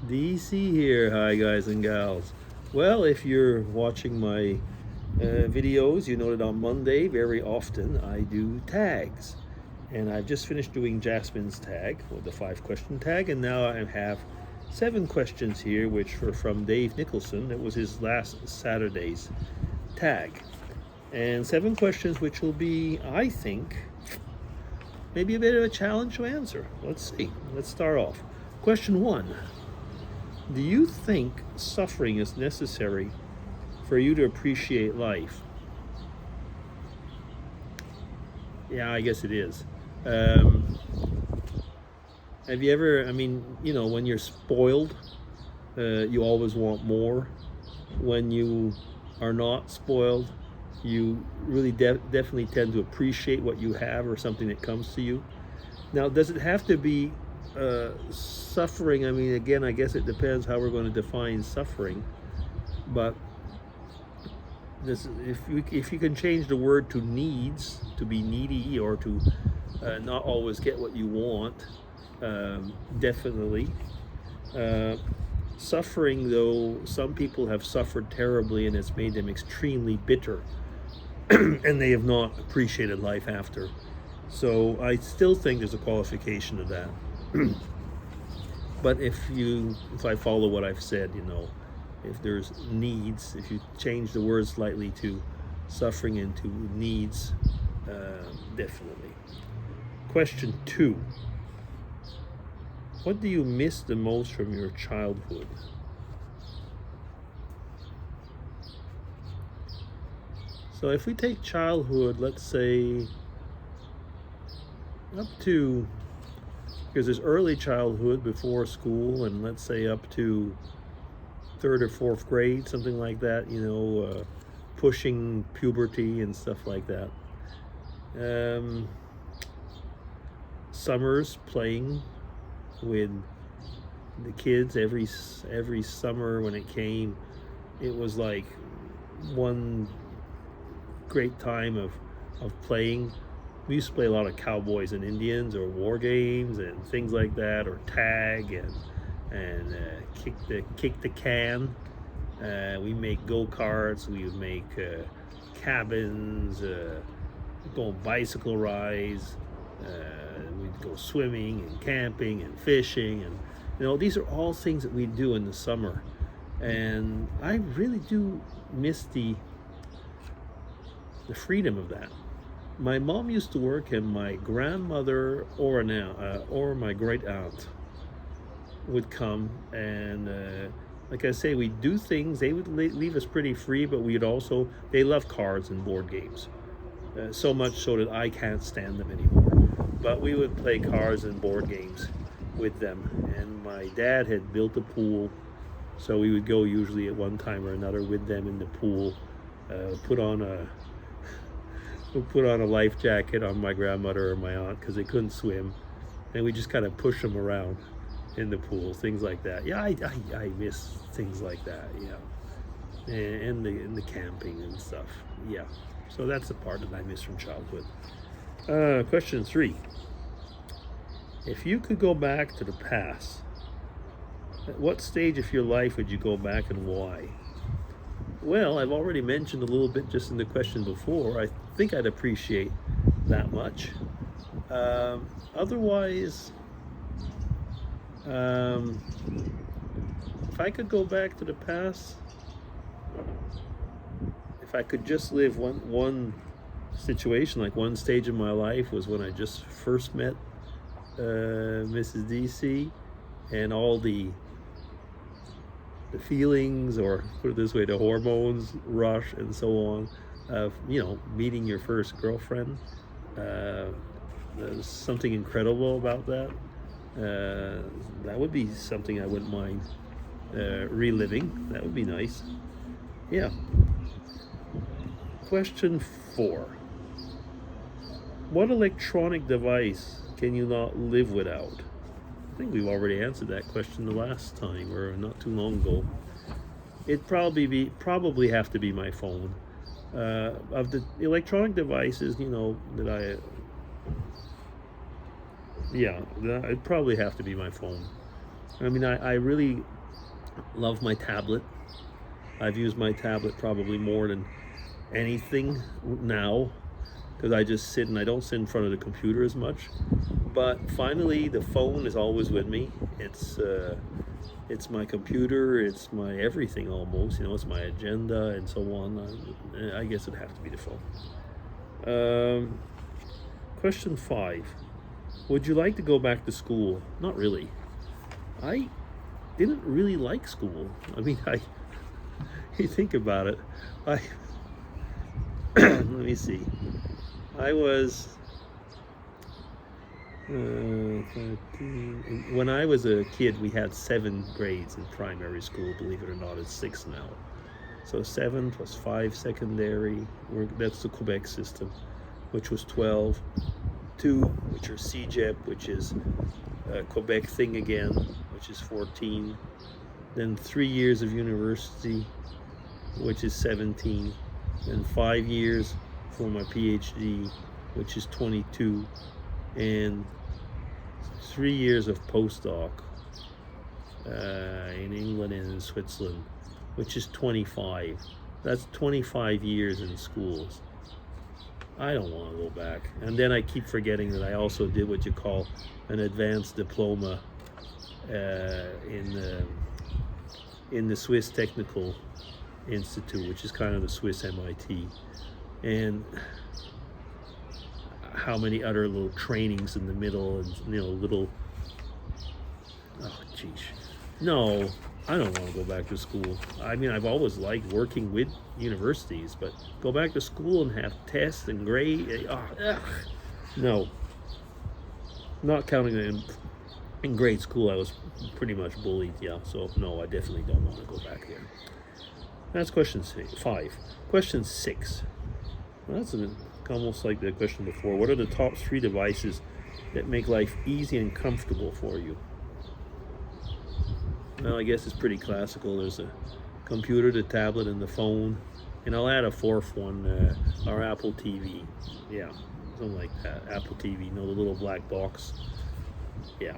DC here. Hi, guys and gals. Well, if you're watching my videos, you know that on Monday, very often, I do tags. And I've just finished doing Jasmine's tag, with the 5-question tag, and now I have 7 questions here, which were from Dave Nicholson. It was his last Saturday's tag. And 7 questions which will be, I think, maybe a bit of a challenge to answer. Let's see. Let's start off. Question 1. Do you think suffering is necessary for you to appreciate life? Yeah, I guess it is. Have you ever, when you're spoiled, you always want more. When you are not spoiled, you really definitely tend to appreciate what you have or something that comes to you. Now, does it have to be suffering? I mean, again, I guess it depends how we're going to define suffering. But if you can change the word to needs, to be needy, or to not always get what you want, definitely. Suffering, though, some people have suffered terribly, and it's made them extremely bitter, and they have not appreciated life after. So I still think there's a qualification to that. But if I follow what I've said, if there's needs, if you change the word slightly to suffering into needs, definitely. Question 2. What do you miss the most from your childhood? So if we take childhood, let's say up to, because there's early childhood before school, and let's say up to 3rd or 4th grade, something like that, pushing puberty and stuff like that. Summers playing with the kids every summer when it came, it was like one great time of playing. We used to play a lot of cowboys and Indians, or war games and things like that, or tag and kick the can. We make go-karts. We would make cabins. Go on bicycle rides. We'd go swimming and camping and fishing, and these are all things that we do in the summer. And I really do miss the freedom of that. My mom used to work, and my grandmother or my great aunt would come, and like I say, we'd do things. They would leave us pretty free, but they love cards and board games, so much so that I can't stand them anymore. But we would play cards and board games with them, and my dad had built a pool, so we would go usually at one time or another with them in the pool. Put on a life jacket on my grandmother or my aunt because they couldn't swim, and we just kind of push them around in the pool, things like that. Yeah, I miss things like that. Yeah, and the camping and stuff. Yeah, so that's the part that I miss from childhood. Question 3. If you could go back to the past, at what stage of your life would you go back, and why? Well, I've already mentioned a little bit just in the question before. I think I'd appreciate that much. Otherwise, if I could go back to the past, if I could just live one situation, like one stage of my life was when I just first met Mrs. DC, and all the feelings, or put it this way, the hormones rush and so on, of meeting your first girlfriend. There's something incredible about that. That would be something I wouldn't mind reliving. That would be nice. Yeah. Question 4. What electronic device can you not live without? I think we've already answered that question the last time, or not too long ago. It'd probably have to be my phone. Of the electronic devices, it'd probably have to be my phone. I mean, I really love my tablet. I've used my tablet probably more than anything now because I just sit and I don't sit in front of the computer as much. But finally, the phone is always with me. It's my computer, it's my everything almost. You know, it's my agenda and so on. I guess it'd have to be the phone. Question 5. Would you like to go back to school? Not really. I didn't really like school. I mean, you think about it. Let me see. I was 13. When I was a kid, we had 7 grades in primary school. Believe it or not, it's 6 now. So 7 plus 5 secondary. That's the Quebec system, which was 12. 2, which are CEGEP, which is a Quebec thing again, which is 14. Then 3 years of university, which is 17. Then 5 years for my PhD, which is 22. And 3 years of postdoc in England and in Switzerland, which is 25. That's 25 years in schools. I don't want to go back. And then I keep forgetting that I also did what you call an advanced diploma in the Swiss Technical Institute, which is kind of the Swiss MIT. And how many other little trainings in the middle and, you know, little, oh geez. No, I don't want to go back to school. I mean, I've always liked working with universities, but go back to school and have tests and grade, no. Not counting in grade school, I was pretty much bullied, yeah, so no, I definitely don't want to go back there. That's question 5. Question 6. Well, that's almost like the question before. What are the top 3 devices that make life easy and comfortable for you? Well, I guess it's pretty classical. There's a computer, the tablet, and the phone. And I'll add a 4th one, our Apple TV. Yeah, something like that. Apple TV, you know, the little black box. Yeah.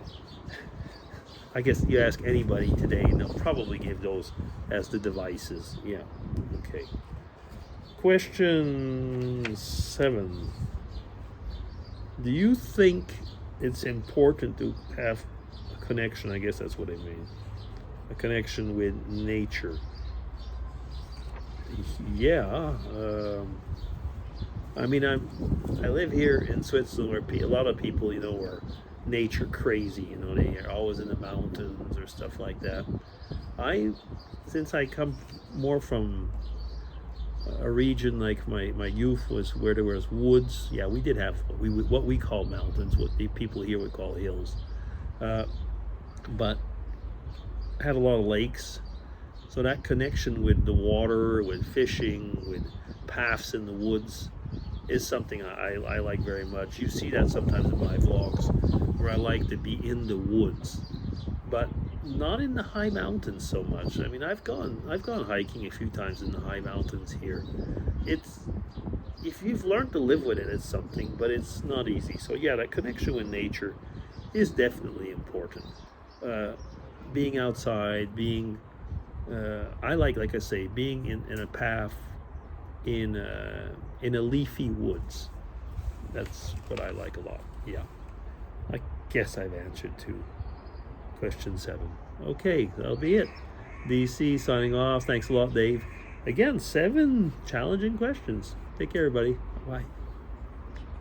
I guess you ask anybody today, and they'll probably give those as the devices. Yeah, okay. Question 7. Do you think it's important to have a connection? I guess that's what I mean. A connection with nature. Yeah. I mean, I live here in Switzerland where a lot of people, you know, are nature crazy. You know, they are always in the mountains or stuff like that. Since I come more from a region like my youth was where there was woods. Yeah, we did have what we call mountains, what the people here would call hills, but had a lot of lakes. So that connection with the water, with fishing, with paths in the woods is something I like very much. You see that sometimes in my vlogs where I like to be in the woods, but not in the high mountains so much. I mean, I've gone hiking a few times in the high mountains here. If you've learned to live with it, it's something, but it's not easy. So yeah, that connection with nature is definitely important. Being outside, I like I say, being in a path in a leafy woods. That's what I like a lot. Yeah, I guess I've answered to question 7. Okay, that'll be it. DC signing off. Thanks a lot, Dave. Again, 7 challenging questions. Take care, everybody. Bye.